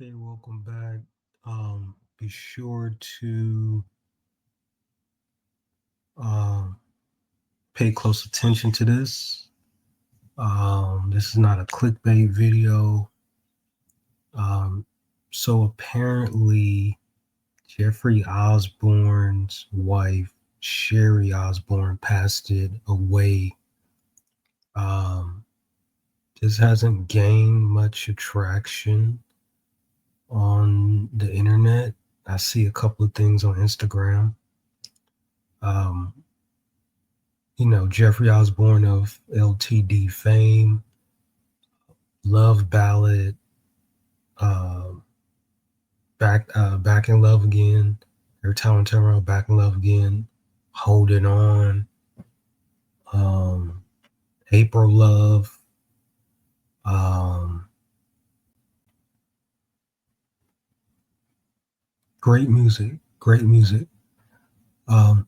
Hey, welcome back. Be sure to um, pay close attention to this. This is not a clickbait video. Um, so apparently, Jeffrey Osborne's wife, Sheri Osburne, passed it away. Um, this hasn't gained much attraction on the internet. I see a couple of things on Instagram. Um, Jeffrey Osborne of LTD fame, Love Ballad, uh, Back in Love Again, every time I turn around, Back in Love Again, Holding On, um, April Love, um, great music, great music. Um,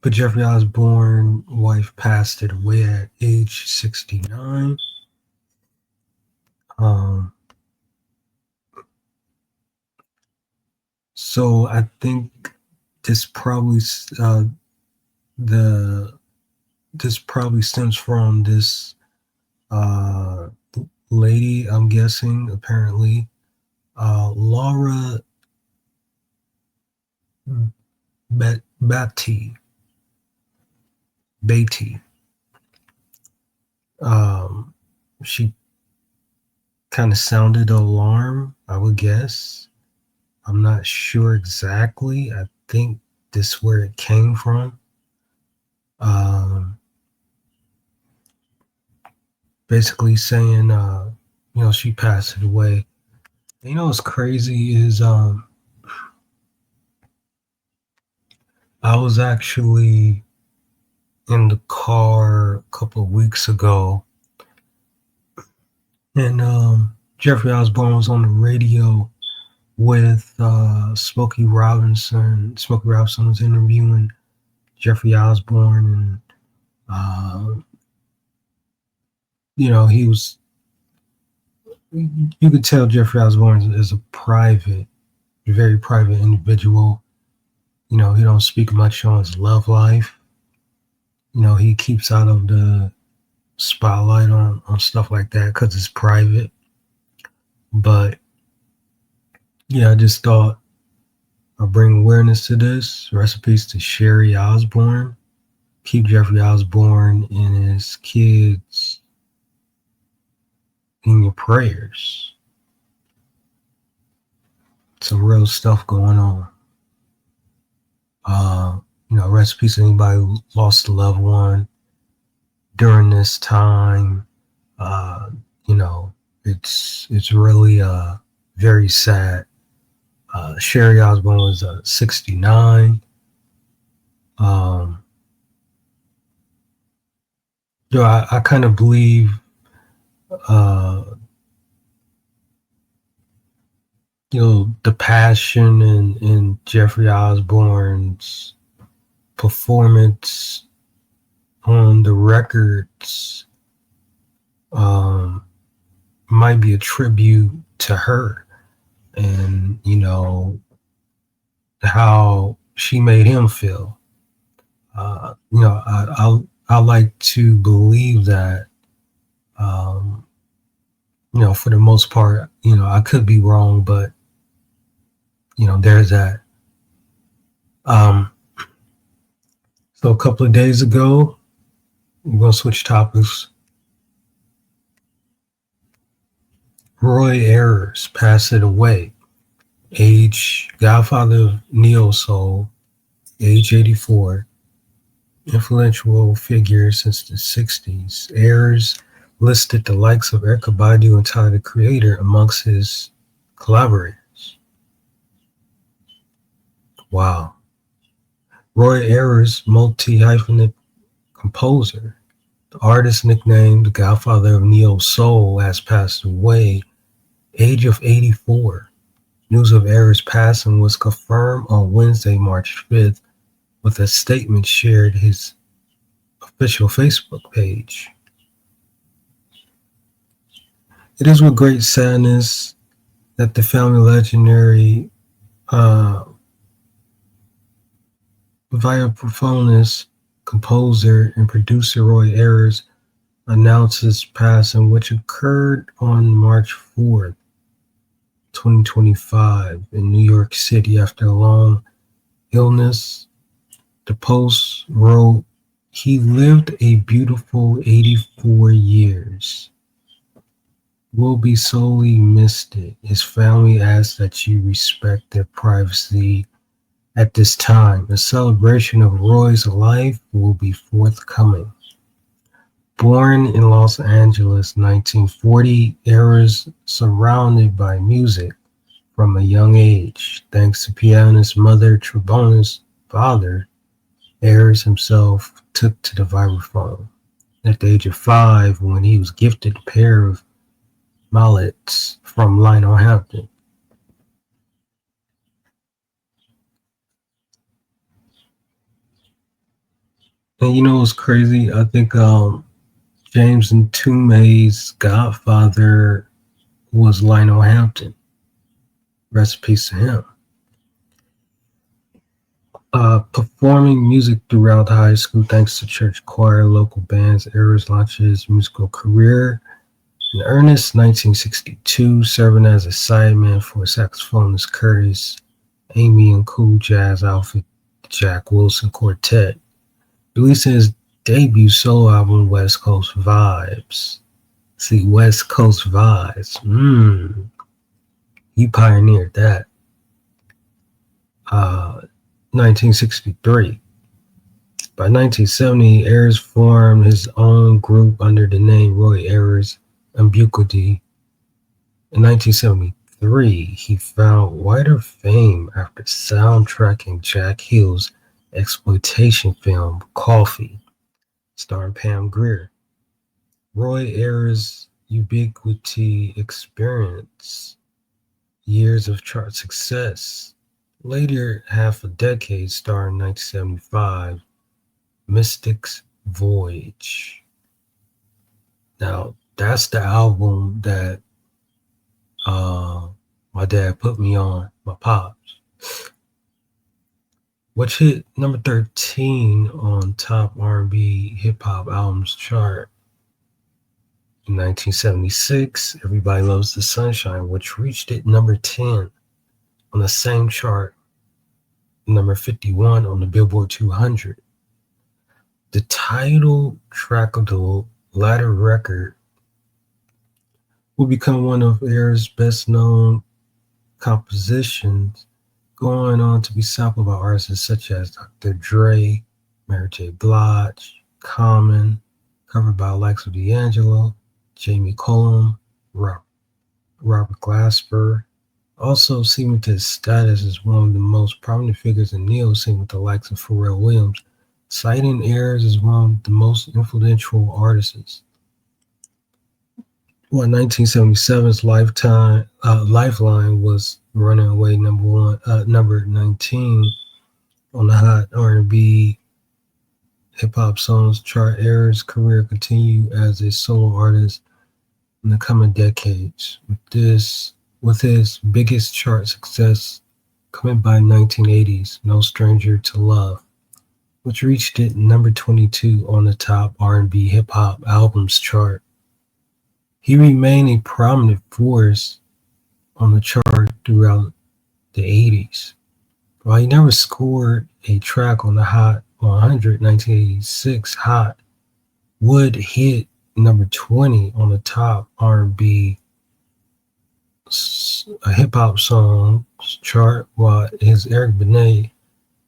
but Jeffrey Osborne's wife passed it away at age 69. Um, so I think this probably the this probably stems from this uh, lady, I'm guessing, apparently, Laura Batty. Beatty. Um, she kind of sounded alarm, I would guess. I'm not sure exactly. I think this is where it came from. Um, Basically saying, she passed it away. What's crazy is I was actually in the car a couple of weeks ago, and Jeffrey Osborne was on the radio with Smokey Robinson. Smokey Robinson was interviewing Jeffrey Osborne, and he was. You could tell Jeffrey Osborne is a very private individual. He don't speak much on his love life. He keeps out of the spotlight on stuff like that because it's private. But yeah, I just thought I'll bring awareness to this. Recipes to Sheri Osburne. Keep Jeffrey Osborne and his kids in your prayers. Some real stuff going on. Recipes to anybody who lost a loved one during this time. It's really very sad. Sheri Osburne was 69. I kind of believe, the passion in Jeffrey Osborne's performance on the records might be a tribute to her, and how she made him feel. I like to believe that, for the most part, I could be wrong, but there's that. So a couple of days ago, we're gonna switch topics. Roy Ayers passed it away. Godfather of Neo Soul, age 84. Influential figure since the 60s. Ayers listed the likes of Erykah Badu and Tyler, the Creator, amongst his collaborators. Wow. Roy Ayers, multi-hyphenate composer. The artist nicknamed the Godfather of Neo Soul has passed away, age of 84. News of Ayers' passing was confirmed on Wednesday, March 5th, with a statement shared his official Facebook page. It is with great sadness that the family legendary uh, vibraphonist, composer, and producer Roy Ayers announced his passing, which occurred on March 4th, 2025, in New York City after a long illness. The Post wrote, "He lived a beautiful 84 years. Will be sorely missed. His family asks that you respect their privacy at this time. A celebration of Roy's life will be forthcoming." Born in Los Angeles, 1940, Ayers surrounded by music from a young age. Thanks to pianist mother trombonist father, Ayers himself took to the vibraphone at the age of 5 when he was gifted a pair of mallets from Lionel Hampton. And you know what's crazy? I think James and Tume's godfather was Lionel Hampton. Rest in peace to him. Performing music throughout high school thanks to church choir, local bands, Ayers launched his musical career in earnest 1962, serving as a sideman for saxophonist Curtis Amy and cool jazz outfit Jack Wilson Quartet, releasing his debut solo album West Coast Vibes. See, West Coast Vibes. He pioneered that. 1963. By 1970, Ayers formed his own group under the name Roy Ayers Ubiquity. In 1973, he found wider fame after soundtracking Jack Hill's exploitation film Coffee, starring Pam Grier. Roy Ayers' Ubiquity experienced years of chart success. Later half a decade starring 1975, Mystic's Voyage. Now, that's the album that my dad put me on, my pops, which hit number 13 on top R&B hip hop albums chart. In 1976, Everybody Loves the Sunshine, which reached it number 10 on the same chart, number 51 on the Billboard 200. The title track of the latter record will become one of Ayers' best-known compositions, going on to be sampled by artists such as Dr. Dre, Mary J. Blige, Common, covered by the likes of D'Angelo, Jamie Cullum, Robert Glasper. Also cemented his status as one of the most prominent figures in neo-scene with the likes of Pharrell Williams, citing Ayers as one of the most influential artists. 1977's Lifeline was running away number 19 on the hot R&B hip hop songs chart. Ayers' career continued as a solo artist in the coming decades, with his biggest chart success coming by 1980's No Stranger to Love, which reached it number 22 on the top R&B hip hop albums chart. He remained a prominent force on the chart throughout the 80s. While he never scored a track on the Hot 100, 1986 Hot would hit number 20 on the top R&B hip hop songs chart, while his Eric Benet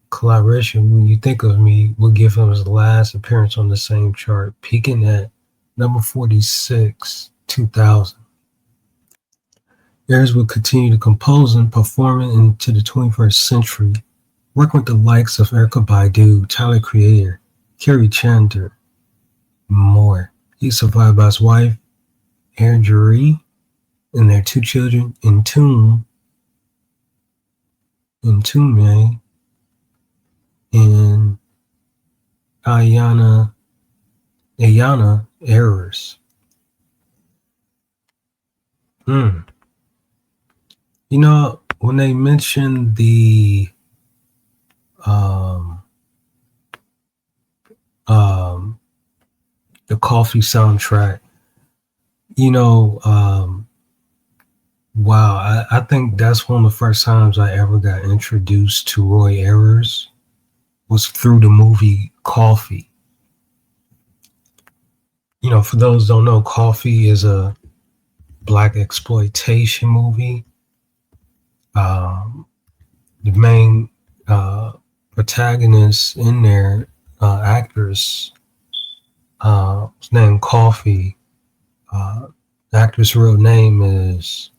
collaboration, When You Think of Me, would give him his last appearance on the same chart, peaking at number 46, 2000. Ayers would continue to compose and perform into the 21st century, working with the likes of Erykah Badu, Tyler Creator, Kerri Chandler, and more. He's survived by his wife, Sheri, and their 2 children, Tume, and Ayana Ayers. When they mentioned um, um, the coffee soundtrack, you know, wow, I think that's one of the first times I ever got introduced to Roy Ayers was through the movie Coffee. For those who don't know, Coffee is a black exploitation movie. Um, the main protagonist in there, actress, is named Coffee. The actress' real name is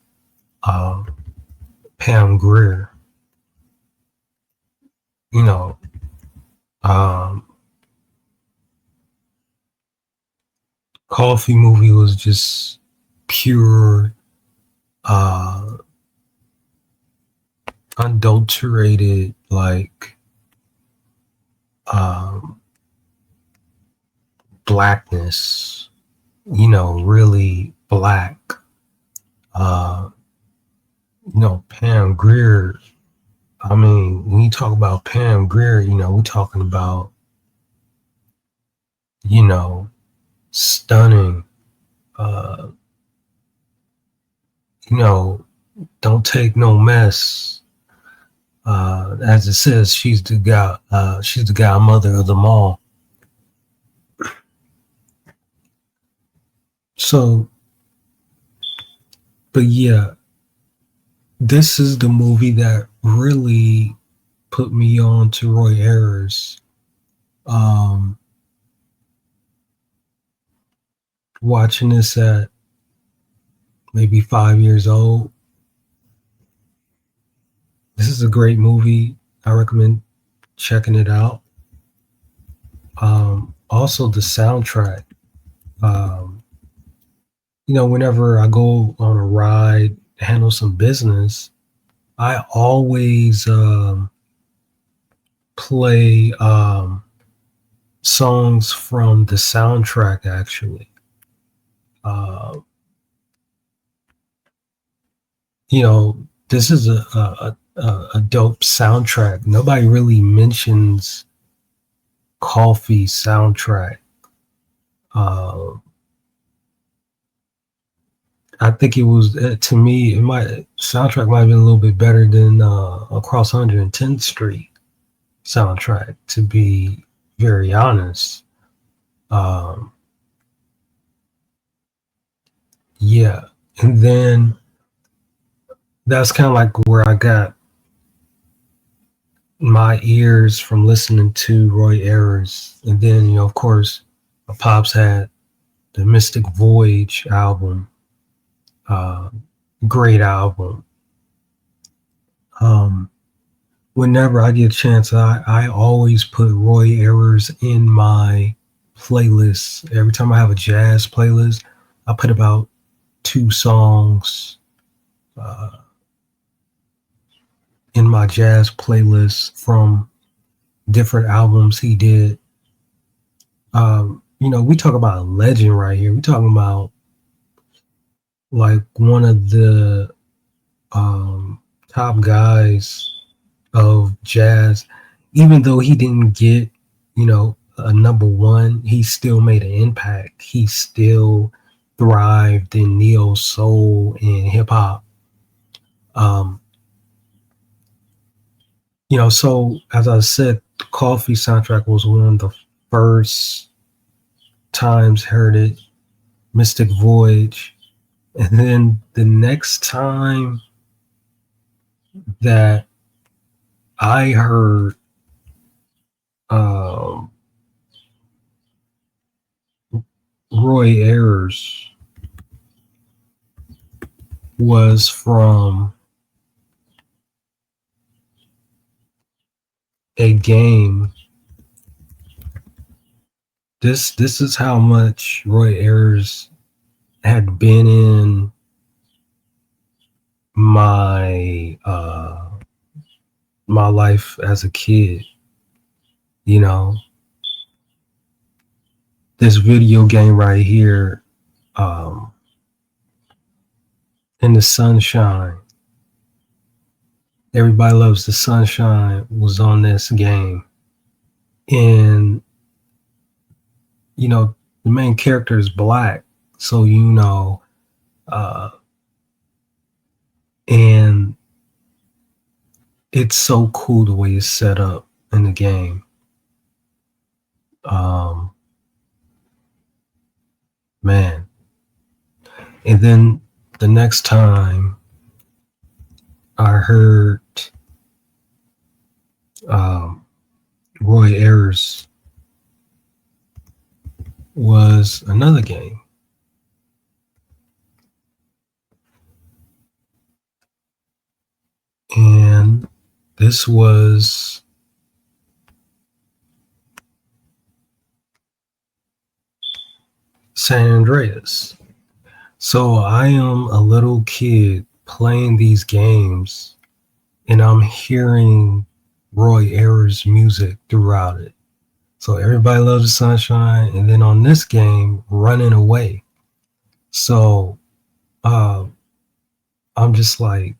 uh, Pam Grier. You know, um, Coffee movie was just pure, uh, unadulterated, like um, blackness. Really black. Uh, Pam Grier. I mean, when you talk about Pam Grier, we're talking about, you know, stunning. Uh, you know, don't take no mess. As it says, she's the godmother of them all. So, but yeah, this is the movie that really put me on to Roy Ayers. Um, Watching this at maybe 5 years old. This is a great movie. I recommend checking it out. Also, the soundtrack. Um, Whenever I go on a ride, handle some business, I always play songs from the soundtrack. Actually, uh, this is a dope soundtrack. Nobody really mentions Coffee soundtrack. Uh, I think it was to me. It might soundtrack might have been a little bit better than Across 110th Street soundtrack. To be very honest, um, yeah. And then that's kind of like where I got my ears from listening to Roy Ayers. And then of course, my pops had the Mystic Voyage album. Uh, Great album. Um, Whenever I get a chance, I always put Roy Ayers in my playlist. Every time I have a jazz playlist, I put about two songs uh, in my jazz playlist from different albums he did. We talk about a legend right here. We're talking about like one of the top guys of jazz. Even though he didn't get, a number one, he still made an impact. He still thrived in neo soul and hip hop. Um, so as I said, the Coffee soundtrack was one of the first times heard it. Mystic Voyage, and then the next time that I heard um, Roy Ayers was from a game. This is how much Roy Ayers had been in my life as a kid. You know, this video game right here, in the sunshine. Everybody Loves the Sunshine was on this game. And, the main character is black. So, uh, and it's so cool the way it's set up in the game. Um, man. And then the next time I heard um, Roy Ayers was another game. And this was San Andreas. So I am a little kid playing these games and I'm hearing Roy Ayers music throughout it. So Everybody Loves the Sunshine, and then on this game, Running Away. So I'm just like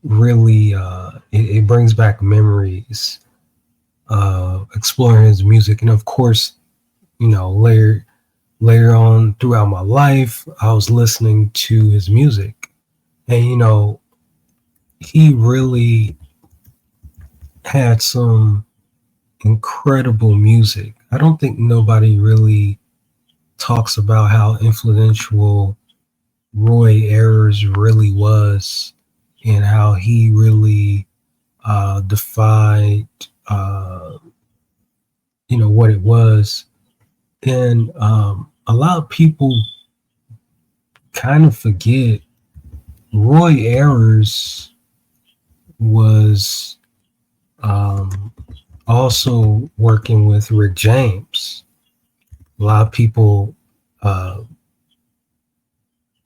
really, it brings back memories exploring his music. And of course, later on throughout my life, I was listening to his music. And, he really had some incredible music. I don't think nobody really talks about how influential Roy Ayers really was and how he really defied, what it was. And a lot of people kind of forget Roy Ayers was also working with Rick James. A lot of people, uh,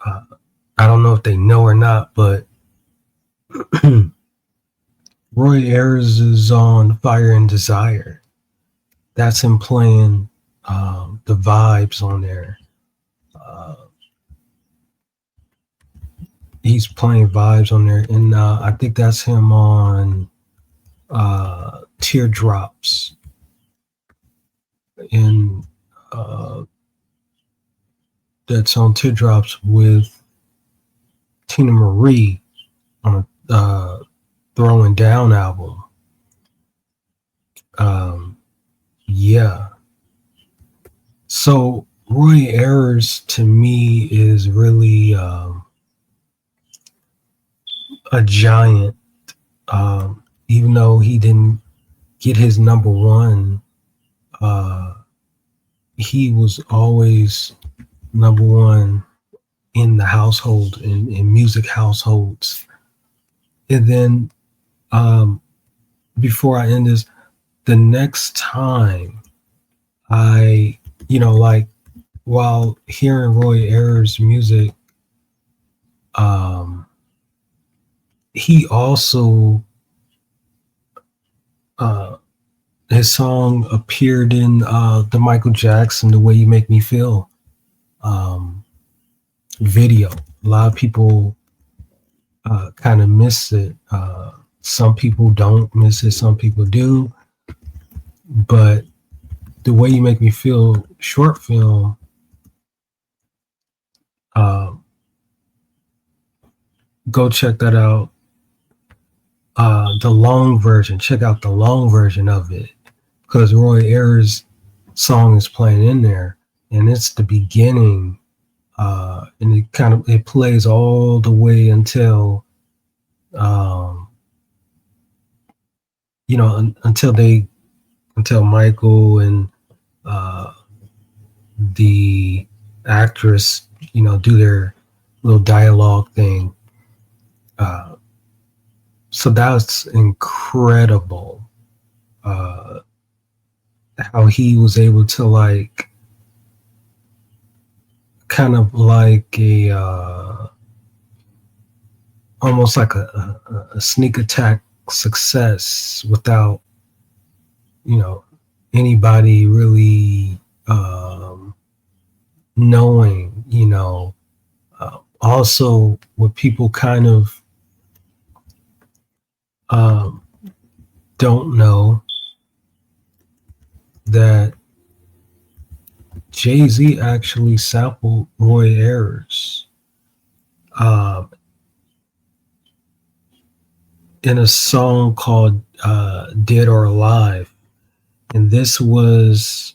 I don't know if they know or not, but Roy Ayers is on Fire and Desire. That's him playing the vibes on there. Uh, he's playing vibes on there, and I think that's him on Teardrops. And that's on Teardrops with Tina Marie on a Throwing Down album. Yeah. So Roy Ayers to me is really a giant. Even though he didn't get his number one, he was always number one in the household, in music households. And then before I end this, the next time I, like while hearing Roy Ayers music, he also his song appeared in the Michael Jackson "The Way You Make Me Feel" video. A lot of people kind of miss it. Some people don't miss it. Some people do. But "The Way You Make Me Feel" short film, go check that out. The long version, check out the long version of it, because Roy Ayers' song is playing in there, and it's the beginning, and it plays all the way until, until Michael and the actress, do their little dialogue thing. So that's incredible. How he was able to kind of like a almost like a sneak attack success without anybody really knowing. Also what people kind of um, don't know that Jay-Z actually sampled Roy Ayers um, in a song called Dead or Alive. And this was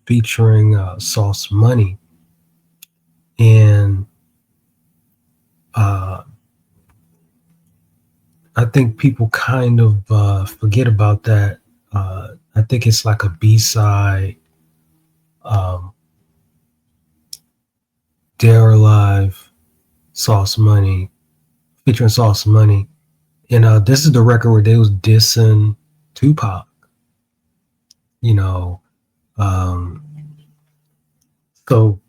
featuring Sauce Money. And uh, I think people kind of forget about that. I think it's like a B-side, um, Dead or Alive, Sauce Money, featuring Sauce Money. And this is the record where they was dissing Tupac, you know. Um, so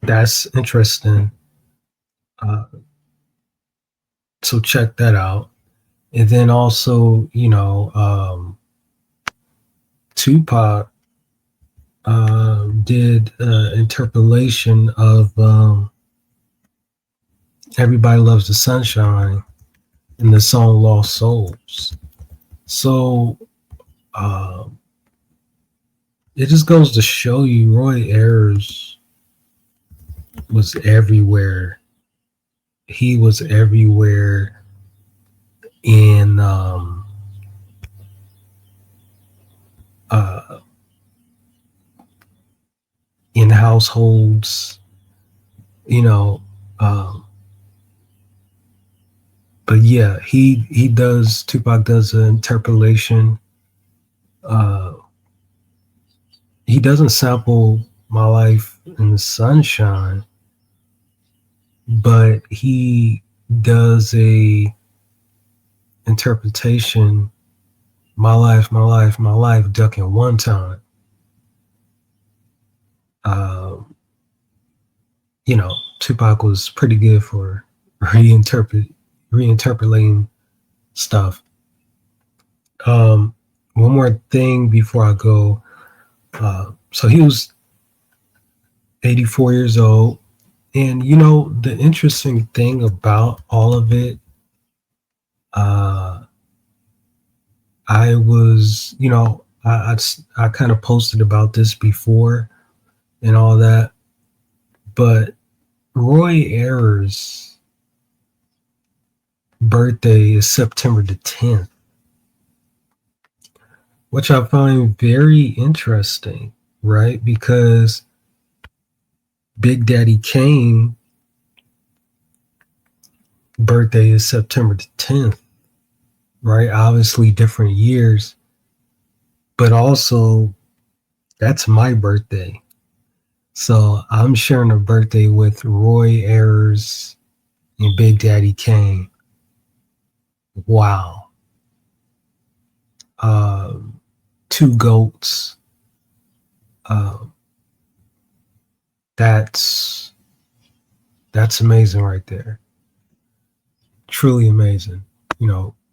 that's interesting. Uh, so check that out. And then also, Tupac did interpolation of Everybody Loves the Sunshine in the song Lost Souls. So uh, it just goes to show you Roy Ayers was everywhere. He was everywhere in uh, in households, you know. Um, but yeah, he does. Tupac does an interpolation. Uh, he doesn't sample "My Life in the Sunshine," but he does a interpretation "My Life, My Life, My Life" ducking one time. Uh, Tupac was pretty good for reinterpolating stuff. Um, One more thing before I go. So he was 84 years old. And, the interesting thing about all of it, I was, I kind of posted about this before and all that. But Roy Ayers' birthday is September the 10th, which I find very interesting, right? Because Big Daddy Kane birthday is September the 10th, right? Obviously different years, but also that's my birthday. So I'm sharing a birthday with Roy Ayers and Big Daddy Kane. Wow. Two goats. Uh, that's that's amazing right there. Truly amazing.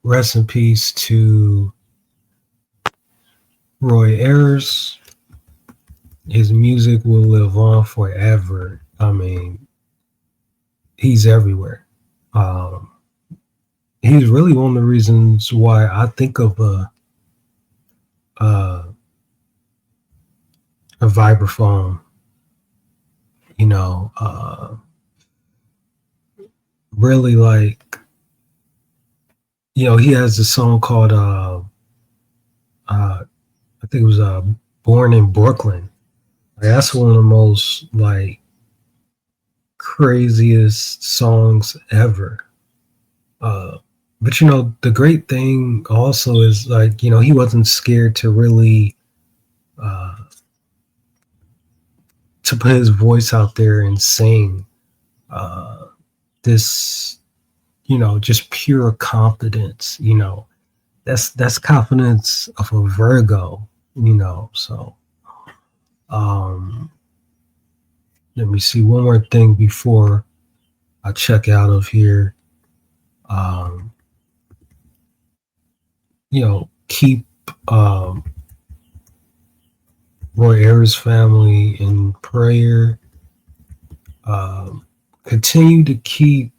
Rest in peace to Roy Ayers. His music will live on forever. I mean, he's everywhere. Um, he's really one of the reasons why I think of a, a vibraphone. Really like, he has a song called I think it was "Born in Brooklyn." Like, that's one of the most like craziest songs ever. But the great thing also is like, he wasn't scared to really uh, to put his voice out there and sing this, just pure confidence. That's confidence of a Virgo. So um, let me see one more thing before I check out of here. Um, Keep Roy Ayers' family in prayer. Continue to keep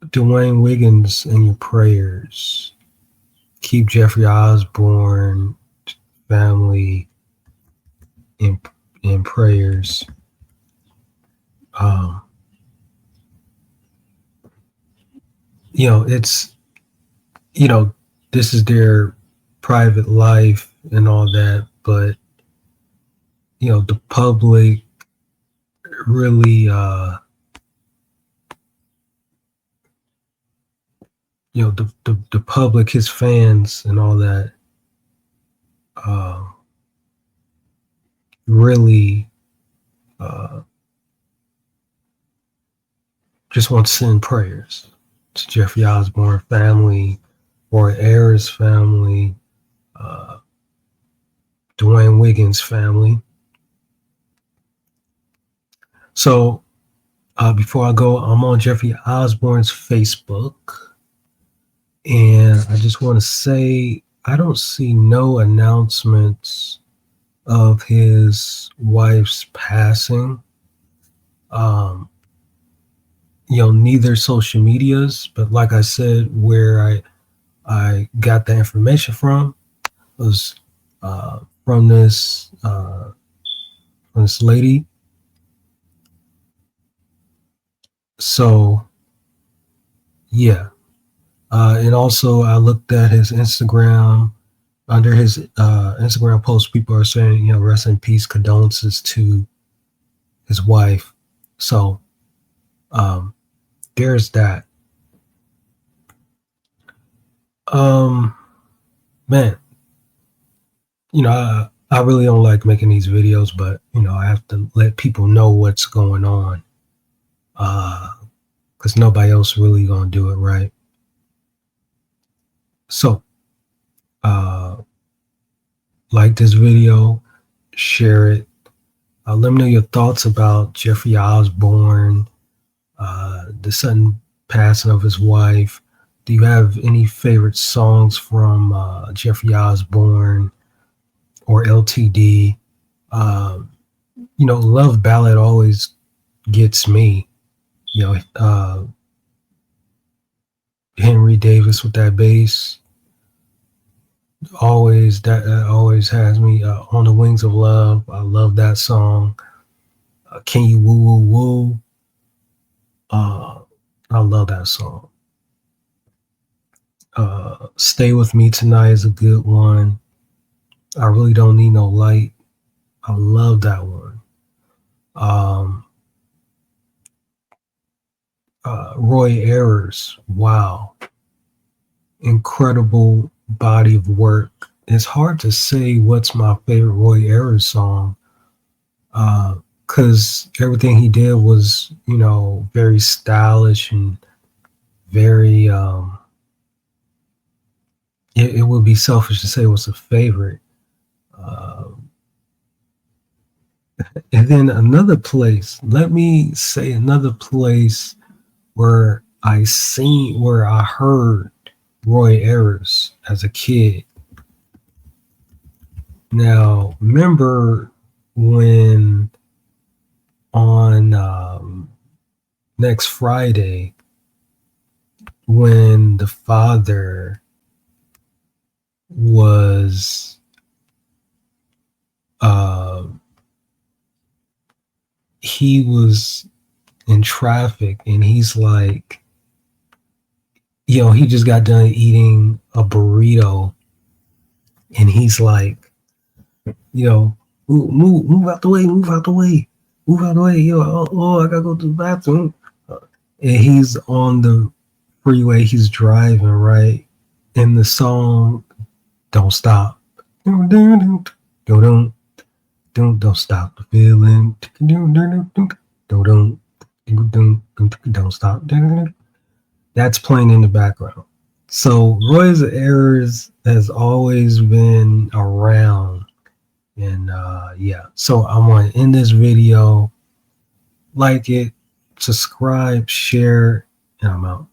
Dwayne Wiggins in your prayers. keep Jeffrey Osburne family in prayers. Um, it's this is their private life and all that, but the public really the public, his fans and all that, uh, really uh, just want to send prayers to Jeffrey Osborne family, or Ayers family, uh, Dwayne Wiggins family. So before I go, I'm on Jeffrey Osborne's Facebook, and I just want to say I don't see no announcements of his wife's passing. Neither social medias, but like I said, where I got the information from was from this lady. So yeah, and also I looked at his Instagram. Under his Instagram post, people are saying, rest in peace, condolences to his wife. So there's that. Man, I really don't like making these videos, but I have to let people know what's going on, because nobody else really gonna do it, right? So like this video, share it. Let me know your thoughts about Jeffrey Osborne, the sudden passing of his wife. Do you have any favorite songs from Jeffrey Osborne or LTD? Love Ballad always gets me. Henry Davis with that bass, always has me. On the Wings of Love, I love that song. Can You Woo Woo Woo? I love that song. Stay With Me Tonight is a good one. I Really Don't Need No Light. I love that one. Roy Ayers, wow, incredible body of work. It's hard to say what's my favorite Roy Ayers song, because everything he did was, very stylish and very. It would be selfish to say it was a favorite. And then another place. Let me say another place where where I heard Roy Ayers as a kid. Now, remember when on next Friday, when the father was he was in traffic, and he's like, he just got done eating a burrito, and he's like, move out the way, move out the way, move out the way, I gotta go to the bathroom. And he's on the freeway, he's driving, right? And the song Don't Stop. Don't stop the feeling. Don't stop. That's playing in the background. So Roy Ayers has always been around. And yeah, so I'm going to end this video. Like it, subscribe, share, and I'm out.